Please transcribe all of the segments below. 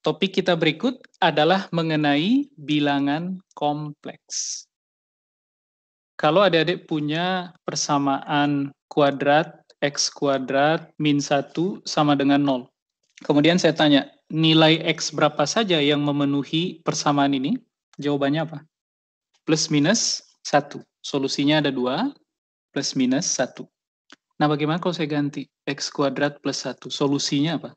Topik kita berikut adalah mengenai bilangan kompleks. Kalau adik-adik punya persamaan kuadrat X kuadrat min 1 sama dengan 0. Kemudian saya tanya, nilai X berapa saja yang memenuhi persamaan ini? Jawabannya apa? Plus minus 1. Solusinya ada 2, plus minus 1. Nah, bagaimana kalau saya ganti X kuadrat plus 1? Solusinya apa?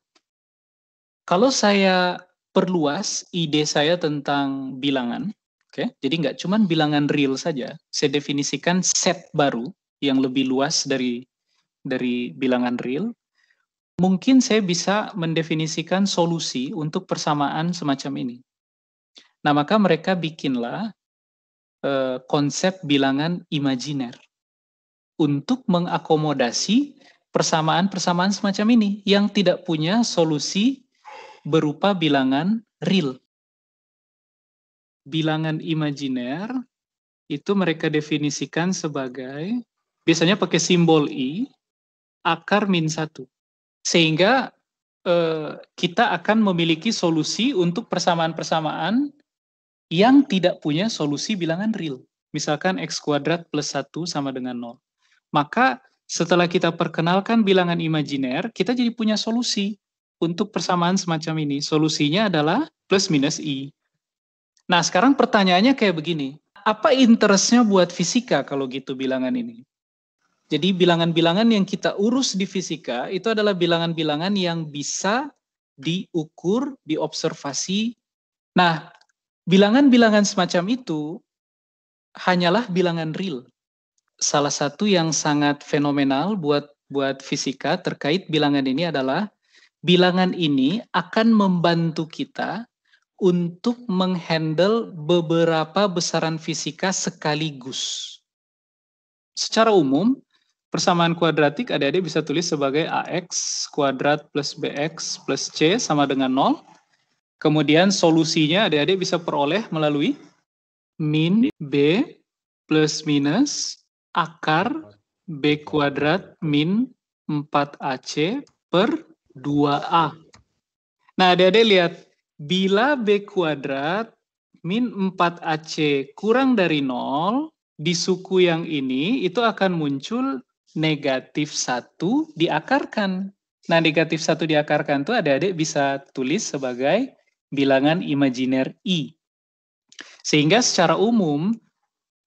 Kalau saya perluas ide saya tentang bilangan, oke, jadi nggak cuma bilangan real saja, saya definisikan set baru yang lebih luas dari bilangan real, mungkin saya bisa mendefinisikan solusi untuk persamaan semacam ini. Nah, maka mereka bikinlah konsep bilangan imajiner untuk mengakomodasi persamaan-persamaan semacam ini yang tidak punya solusi berupa bilangan real. Bilangan imajiner itu mereka definisikan sebagai, biasanya pakai simbol I, akar min 1. Sehingga kita akan memiliki solusi untuk persamaan-persamaan yang tidak punya solusi bilangan real. Misalkan X kuadrat plus 1 sama dengan 0. Maka setelah kita perkenalkan bilangan imajiner, kita jadi punya solusi untuk persamaan semacam ini. Solusinya adalah plus minus I. Nah, sekarang pertanyaannya kayak begini. Apa interestnya buat fisika kalau gitu bilangan ini? Jadi bilangan-bilangan yang kita urus di fisika itu adalah bilangan-bilangan yang bisa diukur, diobservasi. Nah, bilangan-bilangan semacam itu hanyalah bilangan real. Salah satu yang sangat fenomenal buat fisika terkait bilangan ini adalah bilangan ini akan membantu kita untuk menghandle beberapa besaran fisika sekaligus. Secara umum, persamaan kuadratik adik-adik bisa tulis sebagai AX kuadrat plus BX plus C sama dengan 0. Kemudian solusinya adik-adik bisa peroleh melalui min B plus minus akar B kuadrat min 4AC per 2A. Nah, adik-adik lihat, bila B kuadrat min 4AC kurang dari 0, di suku yang ini itu akan muncul negatif 1 diakarkan. Nah, negatif 1 diakarkan itu adik-adik bisa tulis sebagai bilangan imajiner I. Sehingga secara umum,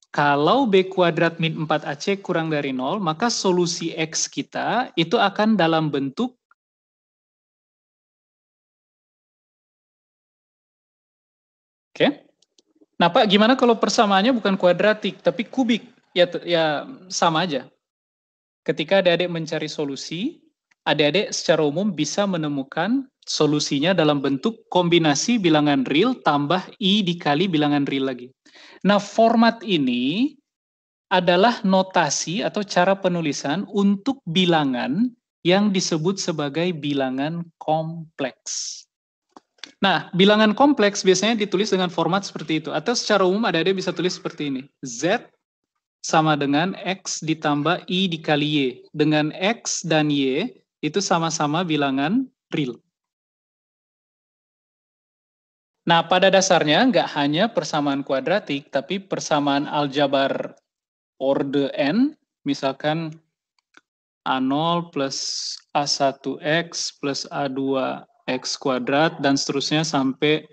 kalau B kuadrat min 4AC kurang dari 0, maka solusi X kita itu akan dalam bentuk oke. Nah, Pak, gimana kalau persamaannya bukan kuadratik, tapi kubik? Ya sama aja. Ketika adik-adik mencari solusi, adik-adik secara umum bisa menemukan solusinya dalam bentuk kombinasi bilangan real tambah I dikali bilangan real lagi. Nah, format ini adalah notasi atau cara penulisan untuk bilangan yang disebut sebagai bilangan kompleks. Nah, bilangan kompleks biasanya ditulis dengan format seperti itu. Atau secara umum adik-adik bisa tulis seperti ini. Z sama dengan X ditambah I dikali Y. Dengan X dan Y itu sama-sama bilangan real. Nah, pada dasarnya nggak hanya persamaan kuadratik, tapi persamaan aljabar orde N, misalkan A0 plus A1X plus A2X kuadrat, dan seterusnya sampai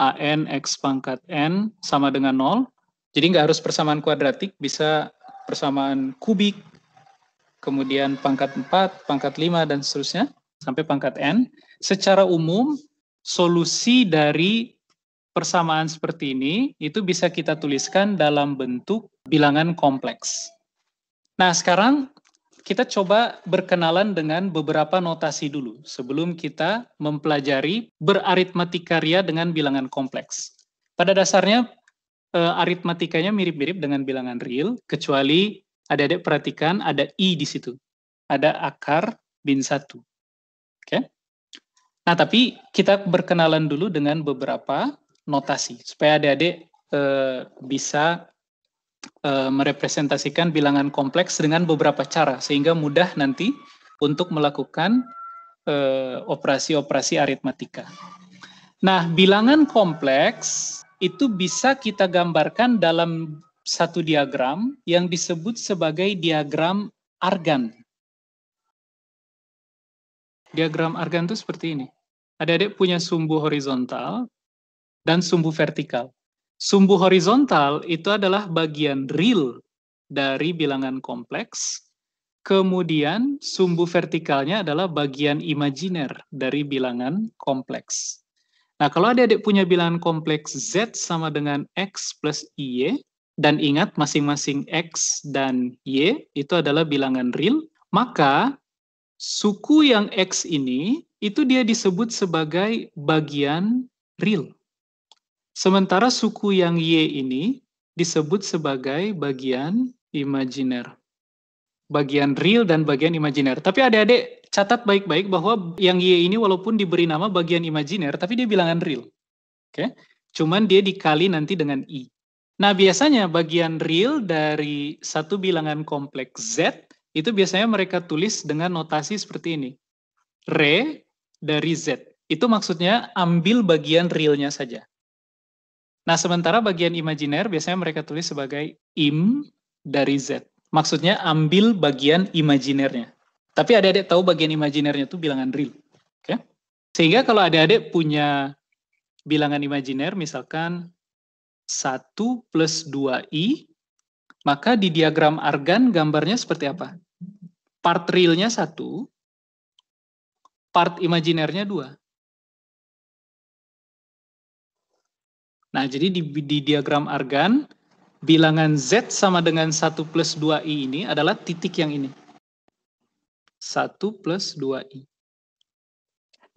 AN X pangkat N sama dengan 0. Jadi nggak harus persamaan kuadratik, bisa persamaan kubik, kemudian pangkat 4, pangkat 5, dan seterusnya, sampai pangkat N. Secara umum, solusi dari persamaan seperti ini, itu bisa kita tuliskan dalam bentuk bilangan kompleks. Nah, sekarang kita coba berkenalan dengan beberapa notasi dulu sebelum kita mempelajari beraritmatika ria dengan bilangan kompleks. Pada dasarnya aritmatikanya mirip-mirip dengan bilangan real, kecuali adik-adik perhatikan ada I di situ. Ada akar bin 1. Oke? Nah, tapi kita berkenalan dulu dengan beberapa notasi supaya adik-adik bisa merepresentasikan bilangan kompleks dengan beberapa cara sehingga mudah nanti untuk melakukan operasi-operasi aritmatika. Nah, bilangan kompleks itu bisa kita gambarkan dalam satu diagram yang disebut sebagai diagram Argan. Diagram Argan itu seperti ini. Adik-adik punya sumbu horizontal dan sumbu vertikal. Sumbu horizontal itu adalah bagian real dari bilangan kompleks, kemudian sumbu vertikalnya adalah bagian imajiner dari bilangan kompleks. Nah, kalau adik-adik punya bilangan kompleks Z sama dengan X plus Y, dan ingat masing-masing X dan Y itu adalah bilangan real, maka suku yang X ini, itu dia disebut sebagai bagian real. Sementara suku yang Y ini disebut sebagai bagian imajiner. Bagian real dan bagian imajiner. Tapi adik-adik catat baik-baik bahwa yang Y ini walaupun diberi nama bagian imajiner, tapi dia bilangan real. Oke? Cuman dia dikali nanti dengan I. Nah, biasanya bagian real dari satu bilangan kompleks Z, itu biasanya mereka tulis dengan notasi seperti ini. Re dari Z. Itu maksudnya ambil bagian realnya saja. Nah, sementara bagian imajiner biasanya mereka tulis sebagai im dari Z. Maksudnya ambil bagian imajinernya. Tapi adik-adik tahu bagian imajinernya itu bilangan real. Oke? Sehingga kalau adik-adik punya bilangan imajiner, misalkan 1 plus 2i, maka di diagram Argan gambarnya seperti apa? Part realnya 1, part imajinernya 2. Nah, jadi di diagram Argan, bilangan Z sama dengan 1 plus 2i ini adalah titik yang ini. 1 plus 2i.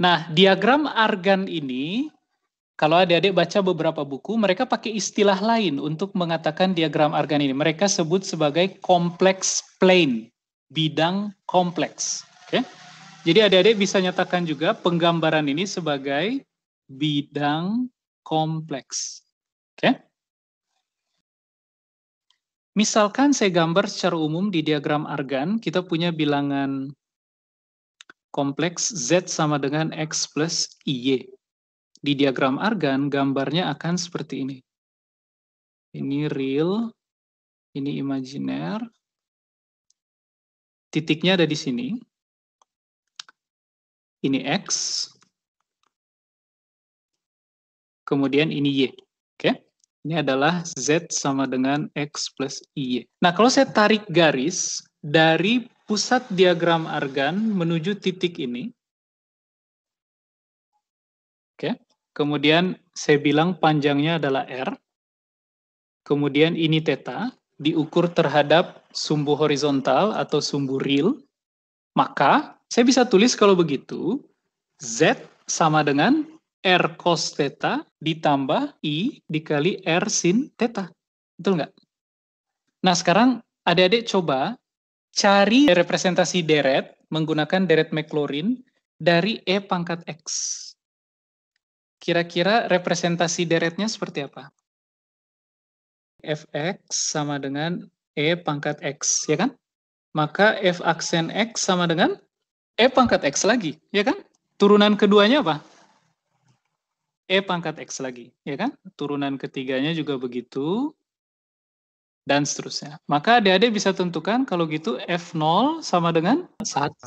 Nah, diagram Argan ini, kalau adik-adik baca beberapa buku, mereka pakai istilah lain untuk mengatakan diagram Argan ini. Mereka sebut sebagai kompleks plane, bidang kompleks. Oke? Jadi adik-adik bisa nyatakan juga penggambaran ini sebagai bidang kompleks. Oke? Misalkan saya gambar secara umum di diagram Argan, kita punya bilangan kompleks Z sama dengan X plus IY. Di diagram Argan, gambarnya akan seperti ini. Ini real, ini imajiner. Titiknya ada di sini. Ini X. Kemudian ini Y. Oke? Ini adalah Z sama dengan X plus Y. Nah, kalau saya tarik garis dari pusat diagram Argan menuju titik ini, oke, kemudian saya bilang panjangnya adalah R, kemudian ini theta, diukur terhadap sumbu horizontal atau sumbu real, maka saya bisa tulis kalau begitu, Z sama dengan R cos theta ditambah I dikali R sin theta. Betul nggak? Nah, sekarang adik-adik coba cari representasi deret menggunakan deret Maclaurin dari E pangkat X. Kira-kira representasi deretnya seperti apa? Fx sama dengan E pangkat X, ya kan? Maka F aksen X sama dengan E pangkat X lagi, ya kan? Turunan keduanya apa? E pangkat X lagi, ya kan? Turunan ketiganya juga begitu, dan seterusnya. Maka adik-adik bisa tentukan kalau gitu F0 sama dengan 1.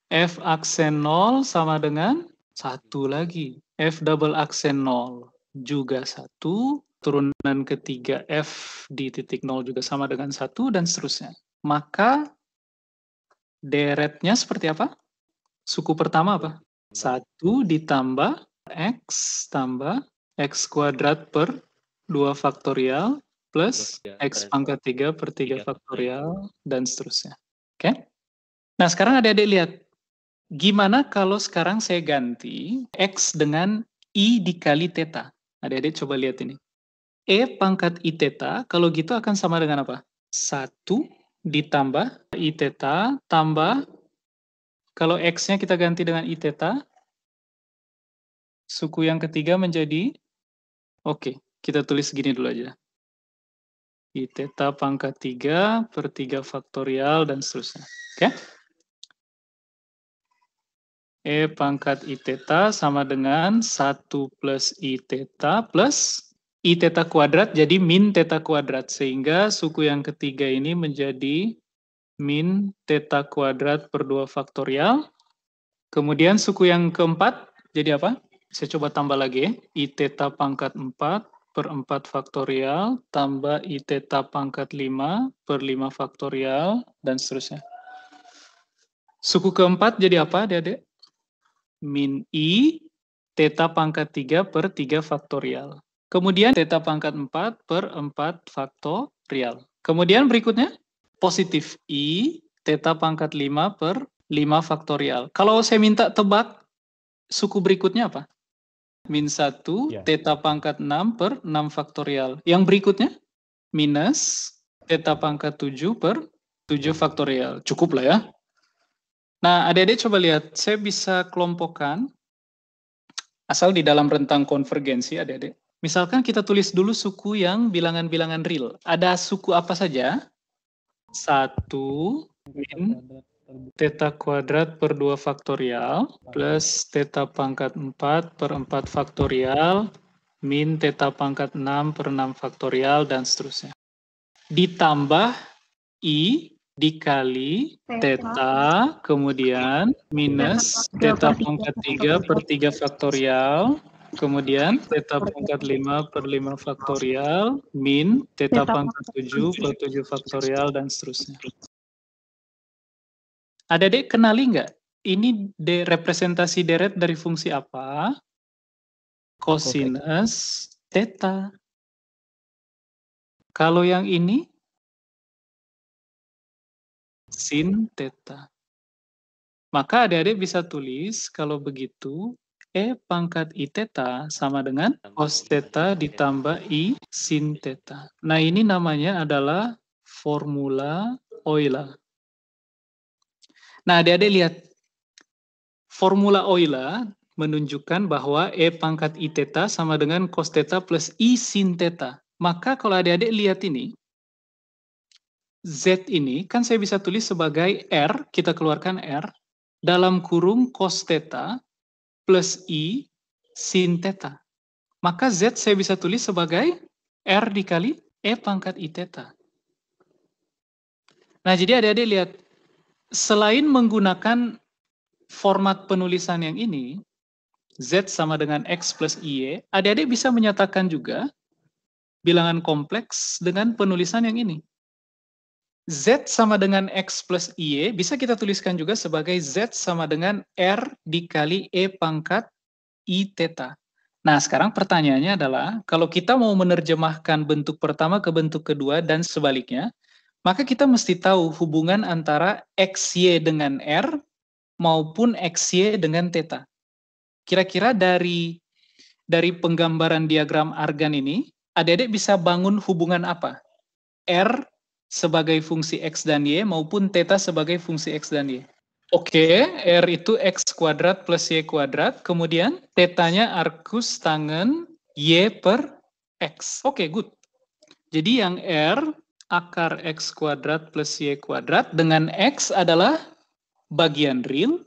F aksen 0 sama dengan 1 lagi. F double aksen 0 juga 1. Turunan ketiga F di titik 0 juga sama dengan 1, dan seterusnya. Maka deretnya seperti apa? Suku pertama apa? 1 ditambah X tambah X kuadrat per 2 faktorial plus X pangkat 3 per 3 faktorial, dan seterusnya. Oke? Nah, sekarang adik-adik lihat. Gimana kalau sekarang saya ganti X dengan I dikali theta? Adik-adik coba lihat ini. E pangkat I theta, kalau gitu akan sama dengan apa? 1 ditambah I theta tambah, kalau X-nya kita ganti dengan I theta, suku yang ketiga menjadi, oke, kita tulis segini dulu aja. I theta pangkat 3 per 3 faktorial, dan seterusnya. Oke? E pangkat I theta sama dengan 1 plus I theta plus I theta kuadrat jadi min theta kuadrat. Sehingga suku yang ketiga ini menjadi min theta kuadrat per 2 faktorial. Kemudian suku yang keempat jadi apa? Saya coba tambah lagi ya. I theta pangkat 4 per 4 faktorial tambah I theta pangkat 5 per 5 faktorial dan seterusnya. Suku keempat jadi apa adik-adik? Min I theta pangkat 3 per 3 faktorial. Kemudian theta pangkat 4 per 4 faktorial. Kemudian berikutnya positif I theta pangkat 5 per 5 faktorial. Kalau saya minta tebak suku berikutnya apa? Min 1 theta pangkat 6 per 6 faktorial. Yang berikutnya minus theta pangkat 7 per 7 faktorial. Cukup lah ya. Nah, adik-adik coba lihat, saya bisa kelompokkan asal di dalam rentang konvergensi, adik-adik. Misalkan kita tulis dulu suku yang bilangan-bilangan real. Ada suku apa saja? 1 min theta kuadrat per 2 faktorial plus theta pangkat 4 per 4 faktorial min theta pangkat 6 per 6 faktorial dan seterusnya. Ditambah I dikali theta, kemudian minus theta pangkat 3 per 3 faktorial, kemudian theta pangkat 5 per 5 faktorial, min theta pangkat 7 per 7 faktorial, dan seterusnya. Adik-adik kenali nggak? Ini representasi deret dari fungsi apa? Cosinus theta. Kalau yang ini? Sin theta. Maka adik-adik bisa tulis kalau begitu E pangkat I theta sama dengan cos theta ditambah I sin theta. Nah ini namanya adalah formula Euler. Nah adik-adik lihat, formula Euler menunjukkan bahwa E pangkat I theta sama dengan cos theta plus I sin theta. Maka kalau adik-adik lihat ini, Z ini kan saya bisa tulis sebagai R, kita keluarkan R, dalam kurung cos theta plus I sin theta. Maka Z saya bisa tulis sebagai R dikali E pangkat I theta. Nah jadi adik-adik lihat, selain menggunakan format penulisan yang ini, Z sama dengan X plus IY, adik-adik bisa menyatakan juga bilangan kompleks dengan penulisan yang ini. Z sama dengan X plus IY bisa kita tuliskan juga sebagai Z sama dengan R dikali E pangkat I theta. Nah sekarang pertanyaannya adalah, kalau kita mau menerjemahkan bentuk pertama ke bentuk kedua dan sebaliknya, maka kita mesti tahu hubungan antara XY dengan R maupun XY dengan theta. Kira-kira dari penggambaran diagram argan ini, adik-adik bisa bangun hubungan apa? R sebagai fungsi X dan Y maupun theta sebagai fungsi X dan Y. Oke, R itu X kuadrat plus Y kuadrat, kemudian theta-nya arcus tangen Y per X. Oke, good. Jadi yang R akar X kuadrat plus Y kuadrat dengan X adalah bagian real,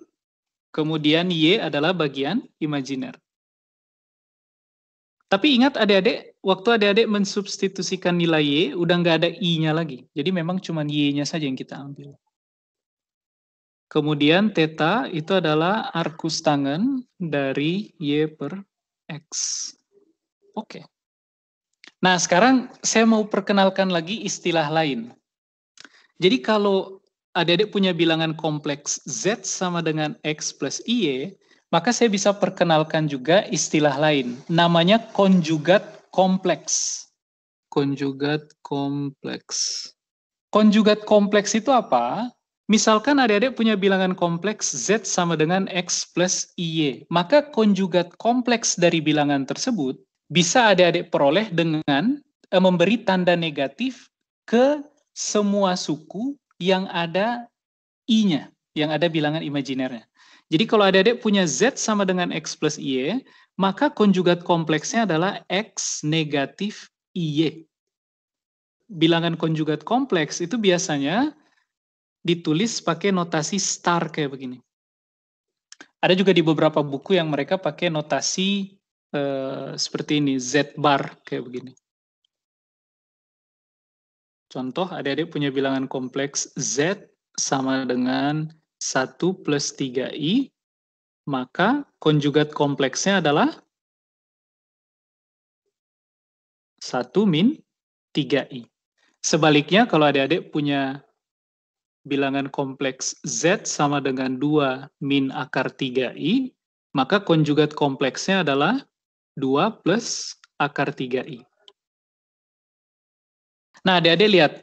kemudian Y adalah bagian imajiner. Tapi ingat adik-adik, waktu adik-adik mensubstitusikan nilai Y, udah nggak ada I-nya lagi. Jadi memang cuma Y-nya saja yang kita ambil. Kemudian theta itu adalah arcus tangen dari Y per X. Oke. Nah sekarang saya mau perkenalkan lagi istilah lain. Jadi kalau adik-adik punya bilangan kompleks Z sama dengan X plus IY, maka saya bisa perkenalkan juga istilah lain. Namanya konjugat kompleks. Konjugat kompleks. Konjugat kompleks itu apa? Misalkan adik-adik punya bilangan kompleks Z sama dengan X plus IY. Maka konjugat kompleks dari bilangan tersebut bisa adik-adik peroleh dengan memberi tanda negatif ke semua suku yang ada I-nya, yang ada bilangan imajinernya. Jadi kalau adik-adik punya Z sama dengan X plus IY, maka konjugat kompleksnya adalah X negatif IY. Bilangan konjugat kompleks itu biasanya ditulis pakai notasi star kayak begini. Ada juga di beberapa buku yang mereka pakai notasi seperti ini, Z bar, kayak begini. Contoh, adik-adik punya bilangan kompleks Z sama dengan 1 plus 3I, maka konjugat kompleksnya adalah 1 min 3I. Sebaliknya, kalau adik-adik punya bilangan kompleks Z sama dengan 2 min akar 3I, maka konjugat kompleksnya adalah 2 plus akar 3I. Nah, adik-adik lihat,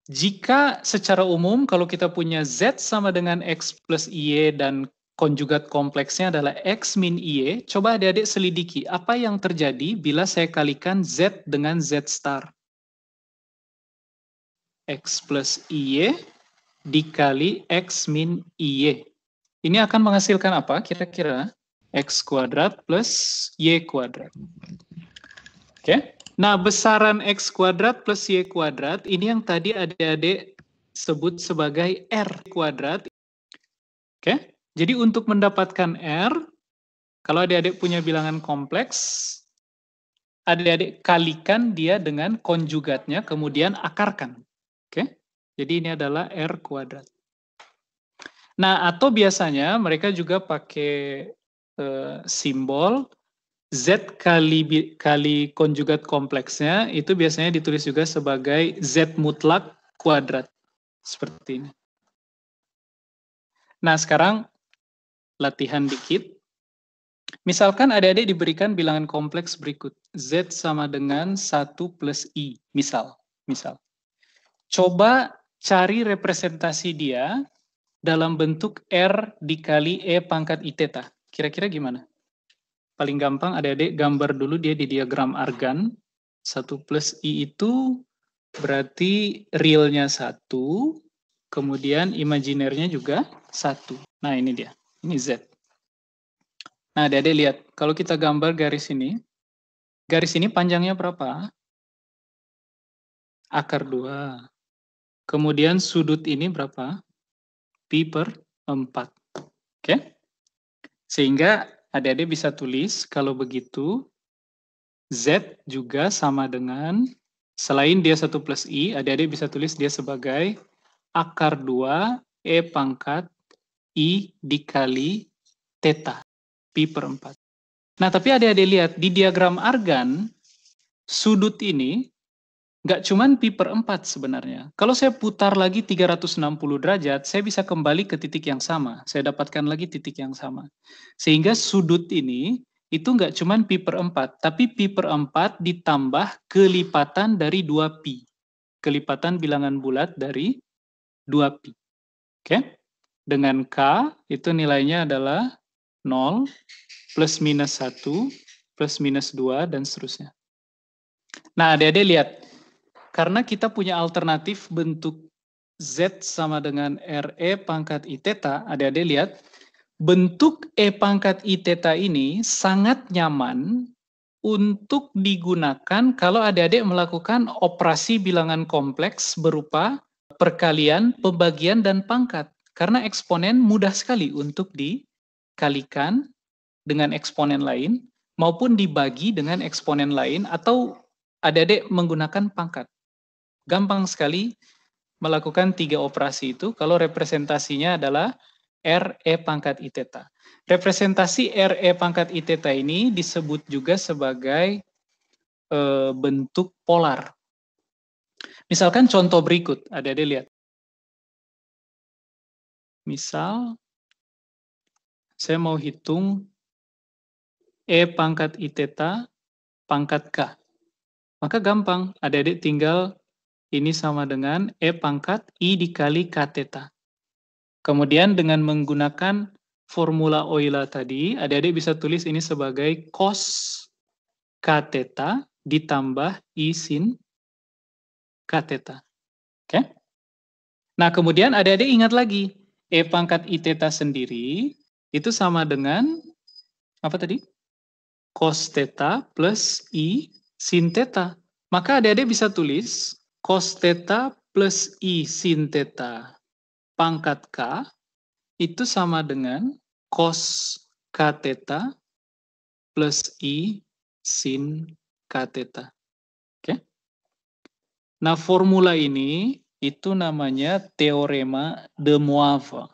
jika secara umum kalau kita punya Z sama dengan X plus Y dan konjugat kompleksnya adalah X min Y, coba adik-adik selidiki, apa yang terjadi bila saya kalikan Z dengan Z star? X plus Y dikali X min Y. Ini akan menghasilkan apa kira-kira? X kuadrat plus Y kuadrat. Oke? Nah, besaran X kuadrat plus Y kuadrat, ini yang tadi adik-adik sebut sebagai R kuadrat. Oke? Jadi untuk mendapatkan R, kalau adik-adik punya bilangan kompleks, adik-adik kalikan dia dengan konjugatnya, kemudian akarkan. Oke? Jadi ini adalah R kuadrat. Nah, atau biasanya mereka juga pakai simbol Z kali konjugat kompleksnya, itu biasanya ditulis juga sebagai Z mutlak kuadrat. Seperti ini. Nah, sekarang latihan dikit. Misalkan adik-adik diberikan bilangan kompleks berikut. Z sama dengan 1 plus I, misal. Coba cari representasi dia dalam bentuk R dikali E pangkat I theta. Kira-kira gimana? Paling gampang adik-adik gambar dulu dia di diagram argan. 1 plus I itu berarti realnya 1, kemudian imajinernya juga 1. Nah ini dia, ini Z. Nah adik-adik lihat, kalau kita gambar garis ini panjangnya berapa? Akar 2. Kemudian sudut ini berapa? Pi per 4. Oke? Sehingga adik-adik bisa tulis, kalau begitu, Z juga sama dengan, selain dia 1 plus I, adik-adik bisa tulis dia sebagai akar 2 E pangkat I dikali theta, Pi per 4. Nah, tapi adik-adik lihat, di diagram argan, sudut ini nggak cuman pi per 4 sebenarnya. Kalau saya putar lagi 360 derajat, saya bisa kembali ke titik yang sama. Saya dapatkan lagi titik yang sama. Sehingga sudut ini, itu nggak cuman pi per 4, tapi pi per 4 ditambah kelipatan dari 2pi. Kelipatan bilangan bulat dari 2pi. Oke? Dengan K, itu nilainya adalah 0, plus minus 1, plus minus 2, dan seterusnya. Nah, adik-adik lihat, karena kita punya alternatif bentuk Z sama dengan RE pangkat I theta, adik-adik lihat, bentuk E pangkat I theta ini sangat nyaman untuk digunakan kalau adik-adik melakukan operasi bilangan kompleks berupa perkalian, pembagian, dan pangkat. Karena eksponen mudah sekali untuk dikalikan dengan eksponen lain, maupun dibagi dengan eksponen lain, atau adik-adik menggunakan pangkat. Gampang sekali melakukan 3 operasi itu kalau representasinya adalah RE pangkat I theta. Representasi RE pangkat I theta ini disebut juga sebagai bentuk polar. Misalkan contoh berikut, adik-adik lihat. Misal, saya mau hitung E pangkat I theta pangkat K. Maka gampang, adik-adik tinggal ini sama dengan E pangkat I dikali K theta. Kemudian dengan menggunakan formula Euler tadi, adik-adik bisa tulis ini sebagai cos K theta ditambah I sin K theta. Oke? Nah, kemudian adik-adik ingat lagi, E pangkat I theta sendiri itu sama dengan, apa tadi? Cos theta plus I sin theta. Maka adik-adik bisa tulis cos theta plus I sin theta pangkat K itu sama dengan cos k theta plus I sin k theta. Oke. Nah, formula ini itu namanya teorema de Moivre.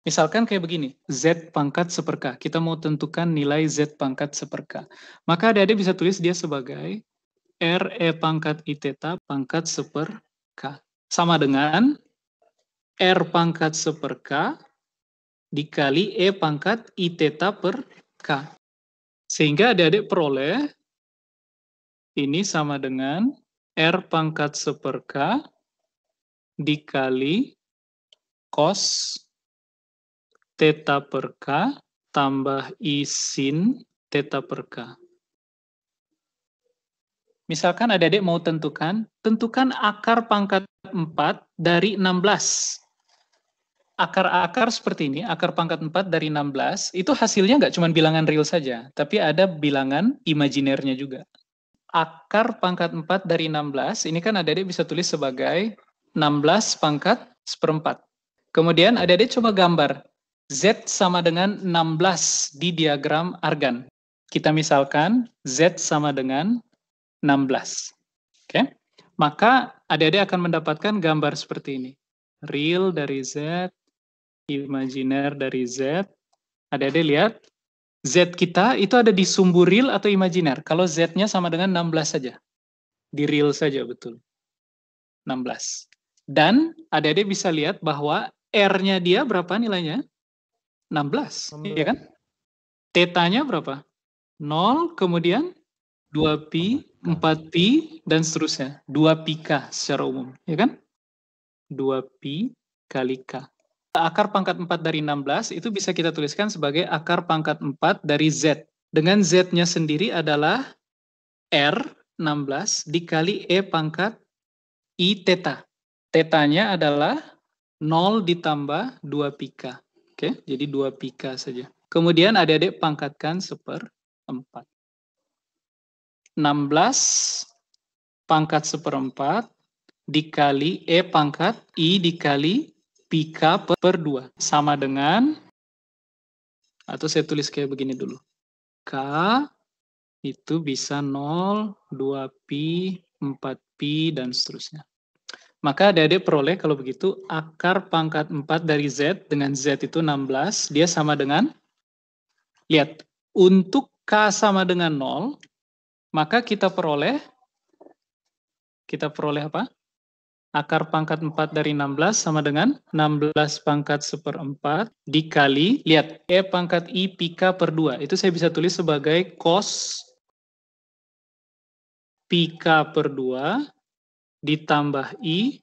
Misalkan kayak begini, Z pangkat 1/K. Kita mau tentukan nilai Z pangkat 1/K. Maka adik-adik bisa tulis dia sebagai RE pangkat I theta pangkat 1/K. Sama dengan R pangkat 1/K dikali E pangkat I theta per K. Sehingga adik-adik peroleh ini sama dengan R pangkat 1/K dikali cos theta per K tambah I sin theta per K. Misalkan adik-adik mau tentukan akar pangkat 4 dari 16. Akar-akar seperti ini, akar pangkat 4 dari 16, itu hasilnya nggak cuma bilangan real saja, tapi ada bilangan imajinernya juga. Akar pangkat 4 dari 16, ini kan adik-adik bisa tulis sebagai 16 pangkat 1/4. Kemudian adik-adik coba gambar. Z sama dengan 16 di diagram argan. Kita misalkan Z sama dengan 16. Oke? Maka adik-adik akan mendapatkan gambar seperti ini. Real dari Z, imajiner dari Z. Adik-adik lihat, Z kita itu ada di sumbu real atau imajiner? Kalau Z-nya sama dengan 16 saja. Di real saja, betul. 16. Dan adik-adik bisa lihat bahwa R-nya dia berapa nilainya? 16, ya kan? Theta-nya berapa? 0, kemudian 2pi, 4pi, dan seterusnya. 2πk secara umum, ya kan? 2pi kali K. Akar pangkat 4 dari 16 itu bisa kita tuliskan sebagai akar pangkat 4 dari Z. Dengan Z-nya sendiri adalah R, 16, dikali E pangkat I theta. Theta-nya adalah 0 ditambah 2πk. Oke, jadi 2πk saja. Kemudian adik-adik pangkatkan 1/4. 16 pangkat 1/4 dikali E pangkat I dikali πk per 2. Sama dengan, atau saya tulis kayak begini dulu. K itu bisa 0, 2pi, 4pi, dan seterusnya. Maka adik-adik peroleh kalau begitu, akar pangkat 4 dari Z dengan Z itu 16, dia sama dengan, lihat, untuk K sama dengan 0, maka kita peroleh apa? Akar pangkat 4 dari 16 sama dengan 16 pangkat 1/4 dikali, lihat, E pangkat I πk per 2. Itu saya bisa tulis sebagai cos πk per 2 ditambah I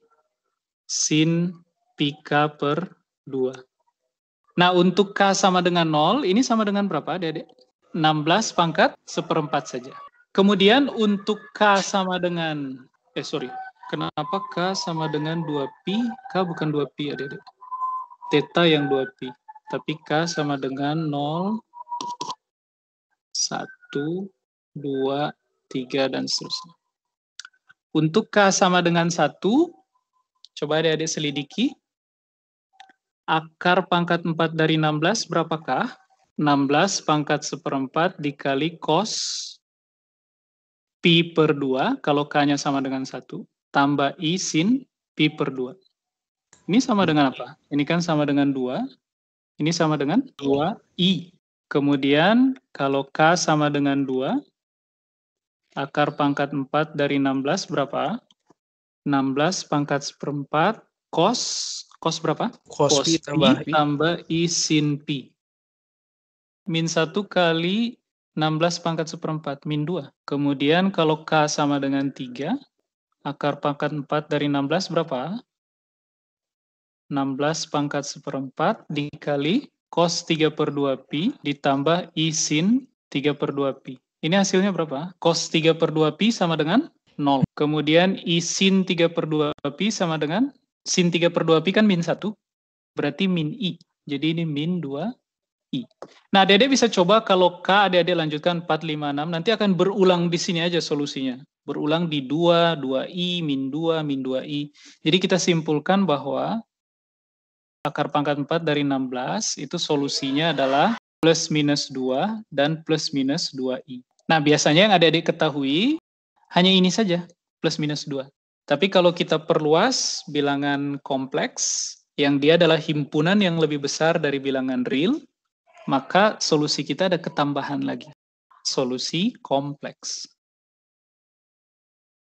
sin πk per 2. Nah, untuk K sama dengan 0, ini sama dengan berapa, adik-adik? 16 pangkat 1/4 saja. Kemudian untuk K sama dengan, kenapa K sama dengan 2pi? K bukan 2pi, adik-adik. Theta yang 2pi. Tapi K sama dengan 0, 1, 2, 3, dan seterusnya. Untuk K sama dengan 1, coba adik-adik selidiki. Akar pangkat 4 dari 16 berapakah? 16 pangkat 1/4 dikali cos pi per 2, kalau K-nya sama dengan 1, tambah I sin pi per 2. Ini sama dengan apa? Ini kan sama dengan 2, ini sama dengan 2I. Kemudian kalau K sama dengan 2, akar pangkat 4 dari 16 berapa? 16 pangkat 1/4 cos berapa? Cos pi tambah I sin pi. Min 1 kali 16 pangkat 1/4, min 2. Kemudian kalau K sama dengan 3, akar pangkat 4 dari 16 berapa? 16 pangkat 1/4 dikali cos 3 per 2pi ditambah I sin 3 per 2pi. Ini hasilnya berapa? Cos 3 per 2pi sama dengan 0. Kemudian I sin 3 per 2pi sama dengan, sin 3 per 2pi kan min 1, berarti min I. Jadi ini min 2I. Nah, adik-adik bisa coba kalau K adik-adik lanjutkan 4, 5, 6, nanti akan berulang di sini aja solusinya. Berulang di 2, 2I, min 2, min 2I. Jadi kita simpulkan bahwa akar pangkat 4 dari 16, itu solusinya adalah plus minus 2 dan plus minus 2i. Nah, biasanya yang adik-adik ketahui hanya ini saja, plus minus 2. Tapi kalau kita perluas bilangan kompleks, yang dia adalah himpunan yang lebih besar dari bilangan real, maka solusi kita ada ketambahan lagi. Solusi kompleks.